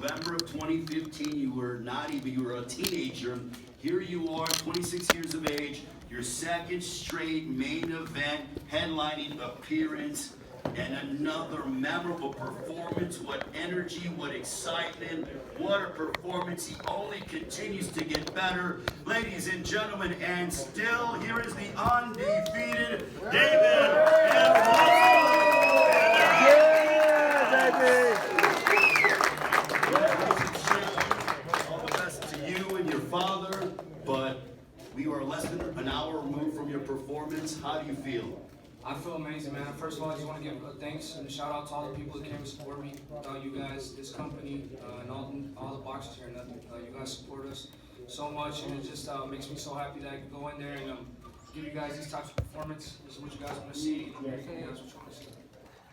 November of 2015, you were a teenager. Here you are, 26 years of age, your second straight main event, headlining appearance, and another memorable performance. What energy, what excitement, what a performance. He only continues to get better. Ladies and gentlemen, and still, here is the undefeated David All the best to you and your father, but we are less than an hour removed from your performance. How do you feel? I feel amazing, man. First of all, I just want to give thanks and a shout out to all the people that came to support me. Without you guys, this company, and all the boxers here, you guys support us so much, and it just makes me so happy that I can go in there and give you guys these types of performance. This is what you guys want to see.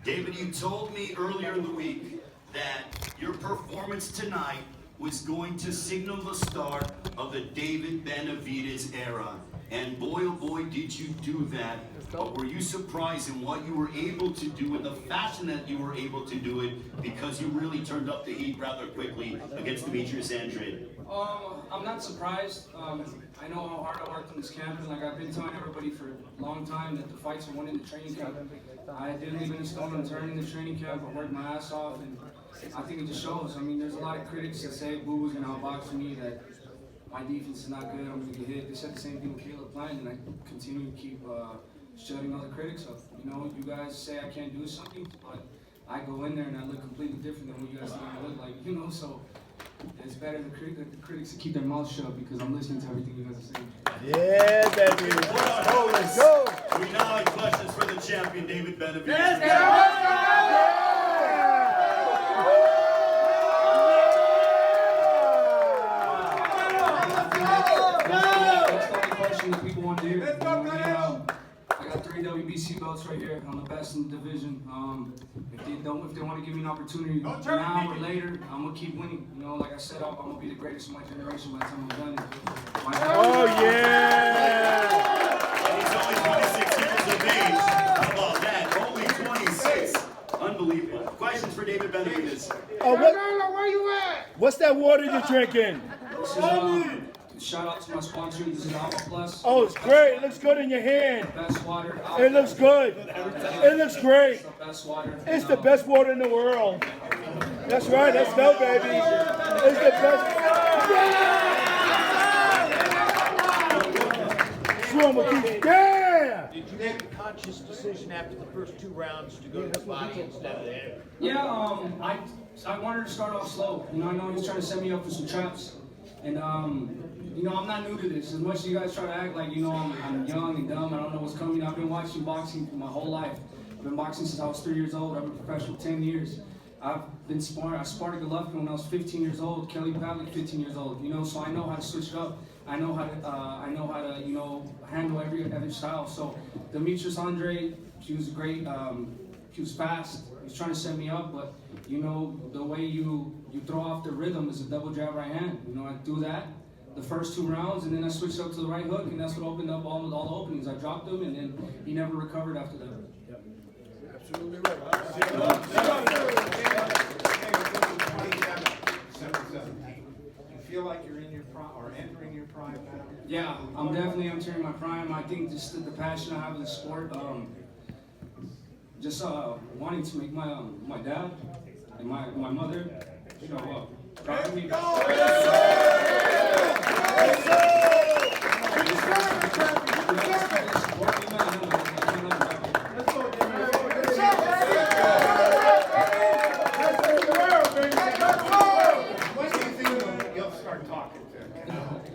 David, you told me earlier in the week that your performance tonight was going to signal the start of the David Benavidez era. And boy, oh boy, did you do that. But were you surprised in what you were able to do and the fashion that you were able to do it, because you really turned up the heat rather quickly against Demetrius Andrade? I'm not surprised. I know how hard I worked in this camp, and like I've been telling everybody for a long time that the fights are won in the training camp. I didn't leave any stone unturned in the training camp. I worked my ass off, and I think it just shows. I mean, there's a lot of critics that say Boo was going to outbox me, that my defense is not good, I'm going to get hit. They said the same thing with Caleb Plant, and I continue to keep shutting all the critics up. You know, you guys say I can't do something, but I go in there and I look completely different than what you guys think I look like, you know, so it's better the critics to keep their mouths shut because I'm listening to everything you guys are saying. Yeah, baby. Let's go. We now have questions for the champion, David Benavidez. Let's go. People want to hear. Let's go, I got 3 WBC belts right here. I'm the best in the division. If they want to give me an opportunity now or later, I'm gonna keep winning. You know, like I said, I'm gonna be the greatest of my generation by the time I'm done. Oh yeah! He's only 26 years of age. How about that? Only 26. Unbelievable. Questions for David Benavidez. Oh, where you at? What's that water you're drinking? This is, shout out to my sponsor. This is Alpha Plus. Oh, it's great. It looks good in your hand. Best water. It looks good. It looks great. It's the best water. It's the best water in the world. That's right. Let's go, baby. It's the best. Yeah! Did you make a conscious decision after the first 2 rounds to go to the body instead of the head? Yeah, I wanted to start off slow. You know, I know he's trying to set me up for some traps. And, you know, I'm not new to this. As much as you guys try to act like, you know, I'm young and dumb, I don't know what's coming. I've been watching boxing for my whole life. I've been boxing since I was 3 years old. I've been professional 10 years. I've been sparring. I sparred Golovkin when I was 15 years old. Kelly Pavlik, 15 years old. You know, so I know how to switch it up. I know how to, you know, handle every style. So Demetrius Andrade, he was great. He was fast. He was trying to set me up, but you know, the way you throw off the rhythm is a double jab right hand. You know, I do that the first 2 rounds, and then I switched up to the right hook, and that's what opened up all the openings. I dropped him, and then he never recovered after that. Yep. Absolutely right. You feel like you're in your prime or entering your prime now? Yeah, I'm definitely entering my prime. I think just the passion I have in the sport, just wanting to make my dad and my mother show up. Proud of me.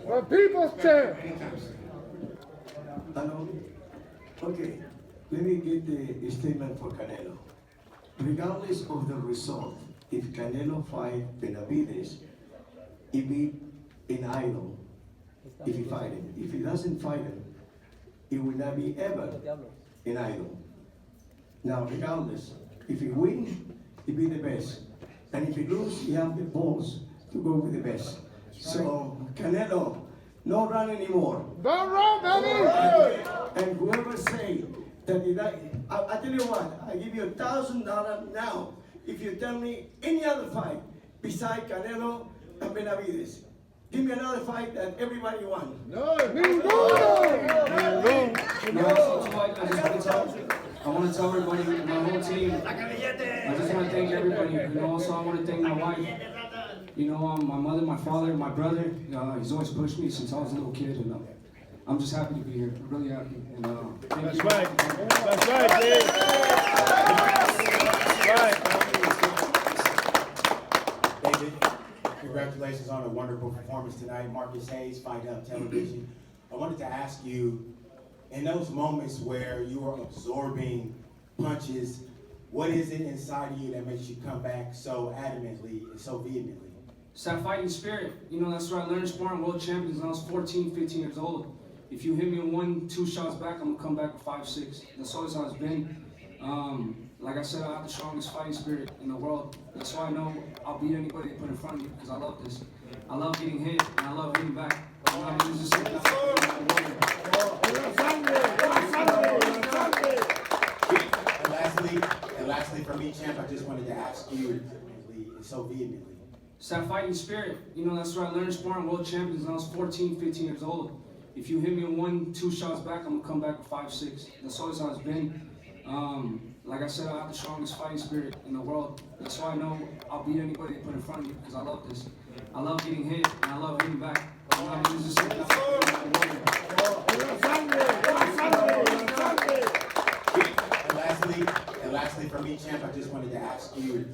Well, people's turn. Hello? Okay, let me get the statement for Canelo. Regardless of the result, if Canelo fight Benavidez, he beat an idol if he fight him. If he doesn't fight him, he will not be ever an idol. Now, regardless, if he wins, he be the best. And if he loses, he have the balls to go with the best. So, Canelo, no run anymore. Don't run, baby! And whoever say that I tell you what, I give you $1,000 now if you tell me any other fight beside Canelo and Benavidez. Give me another fight that everybody won. I want to tell everybody, my whole team, I just want to thank everybody. You know, also I want to thank my wife. You know, my mother, my father, my brother. He's always pushed me since I was a little kid, and I'm just happy to be here. I'm really happy. And thank That's you. right. That's right, Dave. That's right. David, congratulations on a wonderful performance tonight. Marcus Hayes, Fight Up Television. I wanted to ask you, in those moments where you are absorbing punches, what is it inside of you that makes you come back so adamantly and so vehemently? It's that fighting spirit. You know, that's where I learned sparring world champions when I was 14, 15 years old. If you hit me 1, 2 shots back, I'm gonna come back with 5, 6. That's always how it's been. Like I said, I have the strongest fighting spirit in the world. That's why I know I'll beat anybody they put in front of me, because I love this. I love getting hit, and I love hitting back. You know what I mean? It's just And lastly, for me, champ, I just wanted to ask you, and so vehemently. It's that fighting spirit. You know, that's where I learned sparring world champions when I was 14, 15 years old. If you hit me 1, 2 shots back, I'm gonna come back with 5, 6. That's always how it's been. Like I said, I have the strongest fighting spirit in the world. That's why I know I'll beat anybody they put in front of me, because I love this. I love getting hit, and I love hitting back. You know what I mean? It's just And lastly, for me, champ, I just wanted to ask you,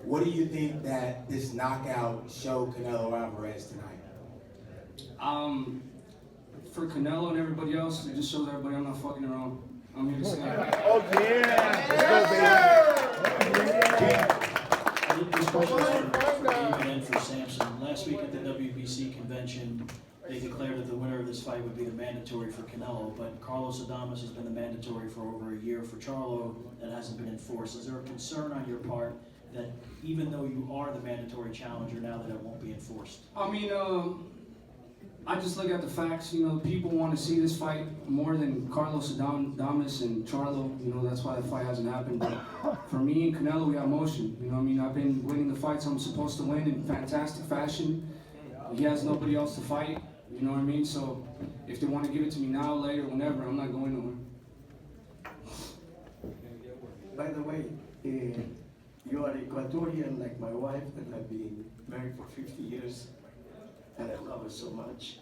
what do you think that this knockout showed Canelo Alvarez tonight? For Canelo and everybody else, it just shows everybody I'm not fucking around. I'm here to say Oh, yeah. This question is for David and for Samson. Last week at the WBC convention, they declared that the winner of this fight would be the mandatory for Canelo, but Carlos Adames has been the mandatory for over a year for Charlo. That hasn't been enforced. Is there a concern on your part that even though you are the mandatory challenger now, that it won't be enforced? I mean, I just look at the facts. You know, people want to see this fight more than Carlos Adames and Charlo. You know, that's why the fight hasn't happened. But for me and Canelo, we have motion. You know what I mean? I've been winning the fights I'm supposed to win in fantastic fashion. He has nobody else to fight. You know what I mean? So if they want to give it to me now, later, whenever, I'm not going nowhere. By the way, you are Ecuadorian like my wife, and I've been married for 50 years, and I love her so much,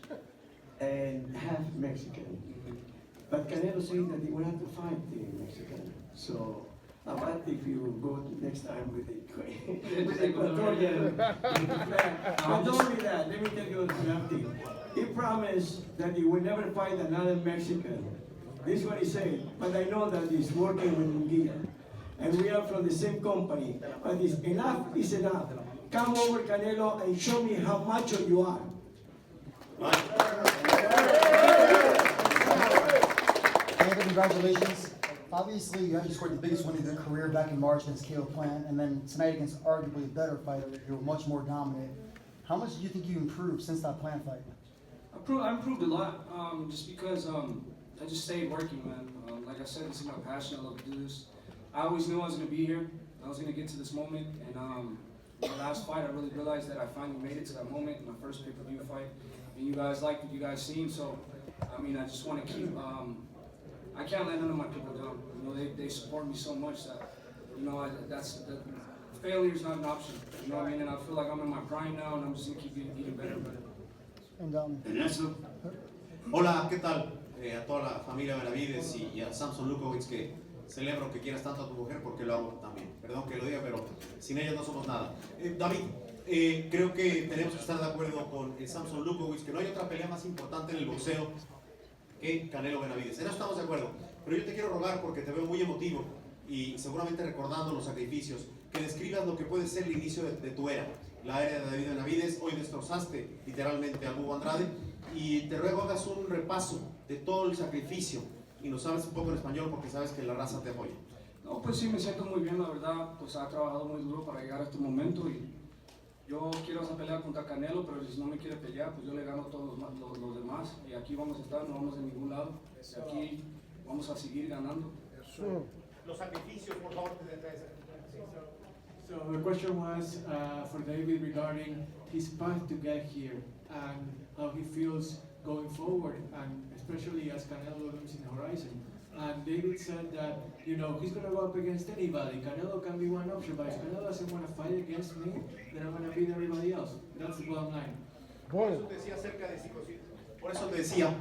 and half Mexican. But Canelo said that he would have to fight the Mexican. So, about if you go next time with the Ecuadorian, but not only that, let me tell you something. He promised that he would never fight another Mexican. This is what he said, but I know that he's working with Munguia. And we are from the same company. But enough is enough. Come over, Canelo, and show me how macho you are. David, congratulations. Obviously, you had scored the biggest win of your career back in March against Caleb Plant, and then tonight against arguably a better fighter, you're much more dominant. How much do you think you improved since that Plant fight? I improved a lot, just because I just stayed working, man. Like I said, this is my passion. I love to do this. I always knew I was going to be here. I was going to get to this moment, and my last fight, I really realized that I finally made it to that moment, my first pay-per-view fight, and you guys liked what you guys seen. So, I mean, I just want to keep. I can't let none of my people down. You know, they support me so much that, you know, failure is not an option. You know what I mean? And I feel like I'm in my prime now, and I'm just going to keep getting better and better. Hola, ¿qué tal? A toda la familia Benavidez y a Samson Lukowicz, que celebro que quieras tanto a tu mujer porque lo hago también. Perdón que lo diga, pero sin ella no somos nada. David, creo que tenemos que estar de acuerdo con Samson Lukowicz, que no hay otra pelea más importante en el boxeo que Canelo Benavidez. En eso estamos de acuerdo. Pero yo te quiero rogar, porque te veo muy emotivo y seguramente recordando los sacrificios, que describas lo que puede ser el inicio de tu era, la era de David Benavidez. Hoy destrozaste literalmente a Hugo Andrade, y te ruego hagas un repaso de todo el sacrificio y nos hables un poco en español, porque sabes que la raza te apoya. No, pues sí, me siento muy bien, la verdad. Pues ha trabajado muy duro para llegar a este momento, y yo quiero esa pelea contra Canelo, pero si no me quiere pelear, pues yo le gano a todos los demás, y aquí vamos a estar, no vamos a ningún lado. Aquí vamos a seguir ganando. Los sacrificios, por favor, So the question was for David regarding his path to get here and how he feels going forward, and especially as Canelo looms in the horizon. And David said that, you know, he's going to go up against anybody. Canelo can be one option, but if Canelo doesn't want to fight against me, then I'm going to beat everybody else. That's the bottom line. Por eso decía acerca de por eso te decía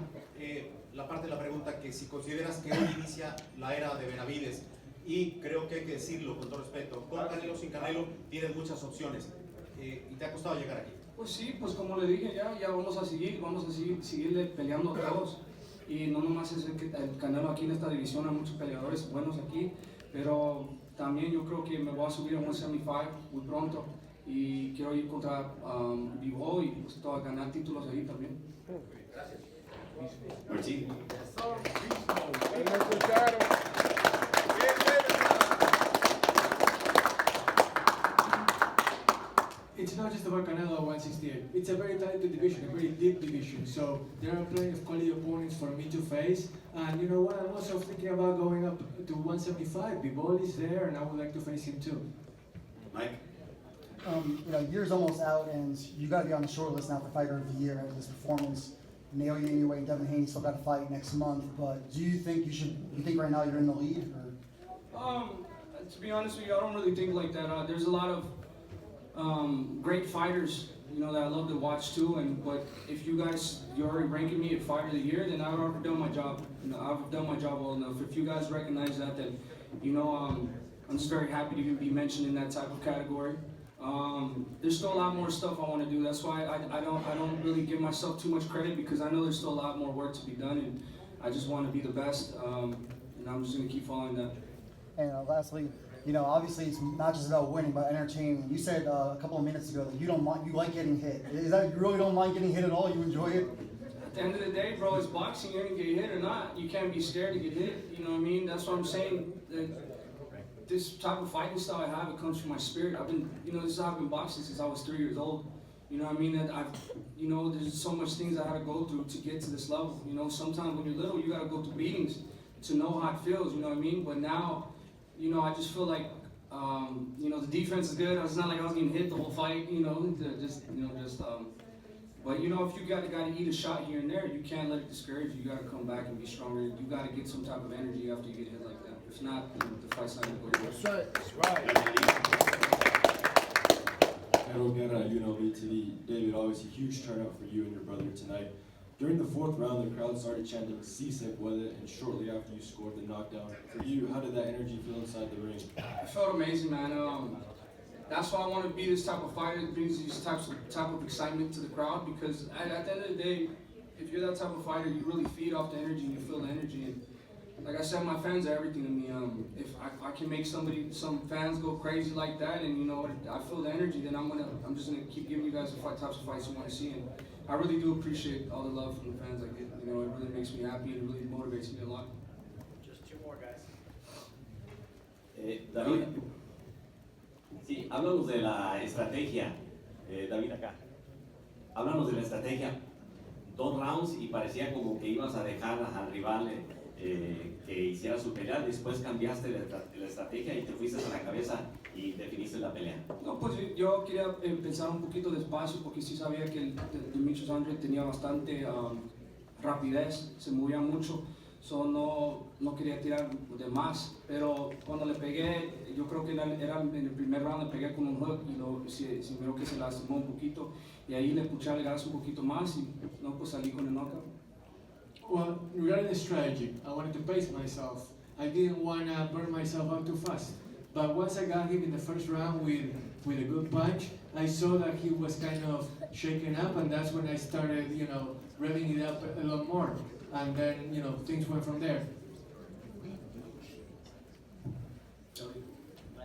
la parte de la pregunta que si consideras que hoy inicia la era de Benavidez, y creo que hay que decirlo con todo respeto, con Canelo, sin Canelo, tienes muchas opciones y te ha costado llegar aquí. Pues sí, pues como le dije ya vamos a seguirle peleando a todos. Y no nomás es el Canelo aquí en esta división, hay muchos peleadores buenos aquí, pero también yo creo que me voy a subir a 175 muy pronto y quiero ir contra Vivo y pues ganar títulos ahí también. Gracias. Martín. It's not just about Canelo at 168. It's a very talented division, a very deep division. So there are plenty of quality opponents for me to face. And you know what? I'm also thinking about going up to 175. Bivol is there, and I would like to face him too. Mike? You know, year's almost out, and you got to be on the short list now for Fighter of the Year after this performance. Nail you anyway. Devin Haney still got to fight next month. But do you think you think right now you're in the lead? Or? To be honest with you, I don't really think like that. There's a lot of great fighters, you know, that I love to watch too. But if you're already ranking me at Fighter of the Year, then I've already done my job. You know, I've done my job well enough. If you guys recognize that, then you know, I'm just very happy to be mentioned in that type of category. There's still a lot more stuff I want to do. That's why I don't really give myself too much credit, because I know there's still a lot more work to be done, and I just want to be the best. And I'm just going to keep following that. And lastly, you know, obviously it's not just about winning, but entertaining. You said a couple of minutes ago that you like getting hit. Is that you really don't mind getting hit at all? You enjoy it? At the end of the day, bro, it's boxing. You're gonna get hit or not. You can't be scared to get hit. You know what I mean? That's what I'm saying. This type of fighting style I have, it comes from my spirit. This is how I've been boxing since I was 3 years old. You know what I mean? There's so much things I had to go through to get to this level. You know, sometimes when you're little, you gotta go through beatings to know how it feels. You know what I mean? But now, you know, I just feel like, the defense is good. It's not like I was getting hit the whole fight, but you know, if you gotta eat a shot here and there, you can't let it discourage you. You gotta come back and be stronger. You gotta get some type of energy after you get hit like that. If not, the fight's not gonna go your way. That's right. Canelo Guerra, UNLV TV. David, obviously huge turnout for you and your brother tonight. During the fourth round, the crowd started chanting "Si se puede," and shortly after you scored the knockdown. For you, how did that energy feel inside the ring? I felt amazing, man. That's why I want to be this type of fighter. It brings these type of excitement to the crowd, because at the end of the day, if you're that type of fighter, you really feed off the energy and you feel the energy. And like I said, my fans are everything to me. If I can make some fans go crazy like that, and you know, I feel the energy, then I'm just gonna keep giving you guys the types of fights you want to see. And I really do appreciate all the love from the fans I get. You know, it really makes me happy and it really motivates me a lot. Just two more guys. David, sí, háblanos de la estrategia, David acá. Háblanos de la estrategia. 2 rounds y parecía como que ibas a dejar al rival que hiciera su pelea. Después cambiaste la estrategia y te fuiste a la cabeza y definiste la pelea. No, pues yo quería empezar un poquito despacio, porque sí sabía que el Demetrius Andrade tenía bastante rapidez, se movía mucho. No quería tirar de más, pero cuando le pegué, yo creo que era en el primer round, le pegué con un hook y se miró que se lastimó un poquito, y ahí le puché el gas un poquito más y no, pues salí con el knockout. Well, regarding the strategy, I wanted to pace myself. I didn't want to burn myself out too fast. But once I got him in the first round with a good punch, I saw that he was kind of shaken up, and that's when I started, revving it up a lot more. And then, things went from there.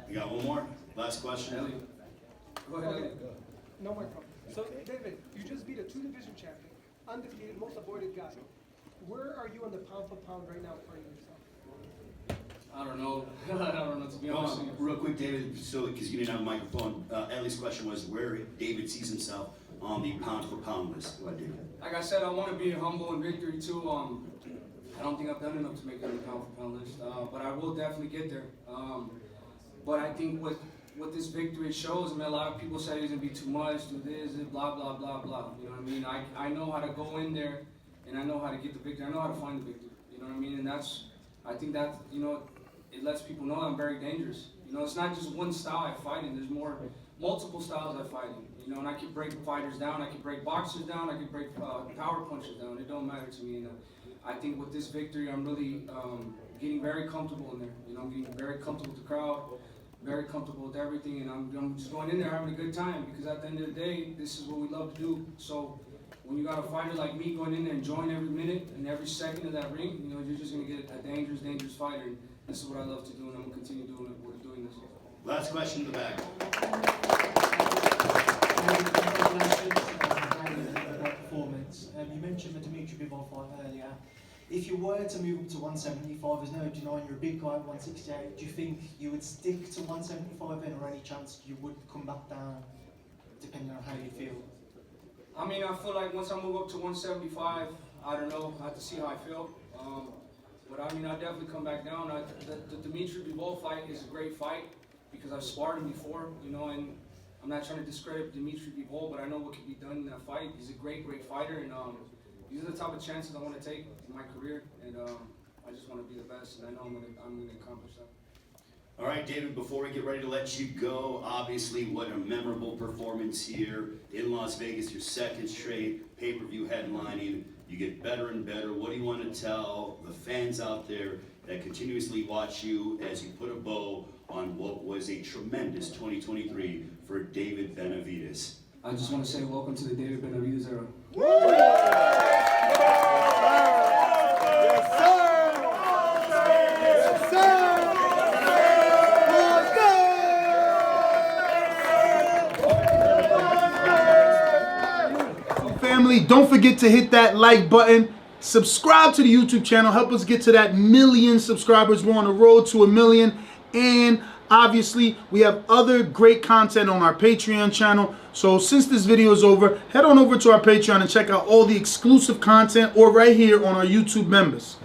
You got one more? Last question. Go ahead. No more problem. So, David, you just beat a 2-division champion, undefeated, most avoided guy. Where are you on the pound for pound right now for yourself? I don't know. I don't know, to be honest with you. Real quick, David, because you didn't have a microphone, Ellie's question was where David sees himself on the pound for pound list. Go ahead, David. Like I said, I want to be humble in victory too. I don't think I've done enough to make it on the pound for pound list, but I will definitely get there. But I think with what this victory shows, I mean, a lot of people say it's gonna be too much, do this, blah, blah, blah, blah. You know what I mean? I know how to go in there, and I know how to get the victory. I know how to find the victory. You know what I mean? And I think that, you know, it lets people know I'm very dangerous. You know, it's not just one style I fight in. There's multiple styles I fight in. You know, and I can break fighters down. I can break boxers down. I can break power punchers down. It don't matter to me. And I think with this victory, I'm really getting very comfortable in there. You know, I'm getting very comfortable with the crowd, very comfortable with everything, and I'm just going in there having a good time, because at the end of the day, this is what we love to do. So when you got a fighter like me going in there enjoying every minute and every second of that ring, you know, you're just going to get a dangerous, dangerous fighter. And this is what I love to do, and I'm going to continue doing this. Last question in the back. Performance. You mentioned the Dmitry Bivol fight earlier. If you were to move up to 175, there's no denying you're a big guy at 168. Do you think you would stick to 175 then, or any chance you would come back down, depending on how you feel? I mean, I feel like once I move up to 175, I don't know, I have to see how I feel. But I mean, I'll definitely come back down. The Dmitry Bivol fight is a great fight, because I've sparred him before, you know, and I'm not trying to discredit Dmitry Bivol, but I know what can be done in that fight. He's a great, great fighter, and these are the type of chances I want to take in my career, and I just want to be the best, and I know I'm going to accomplish that. All right, David, before we get ready to let you go, obviously what a memorable performance here in Las Vegas, your second straight pay-per-view headlining. You get better and better. What do you want to tell the fans out there that continuously watch you as you put a bow on what was a tremendous 2023 for David Benavidez? I just want to say welcome to the David Benavidez era. Family, don't forget to hit that like button. Subscribe to the YouTube channel. Help us get to that 1 million subscribers. We're on the road to 1 million. And obviously, we have other great content on our Patreon channel. So since this video is over, head on over to our Patreon and check out all the exclusive content, or right here on our YouTube members.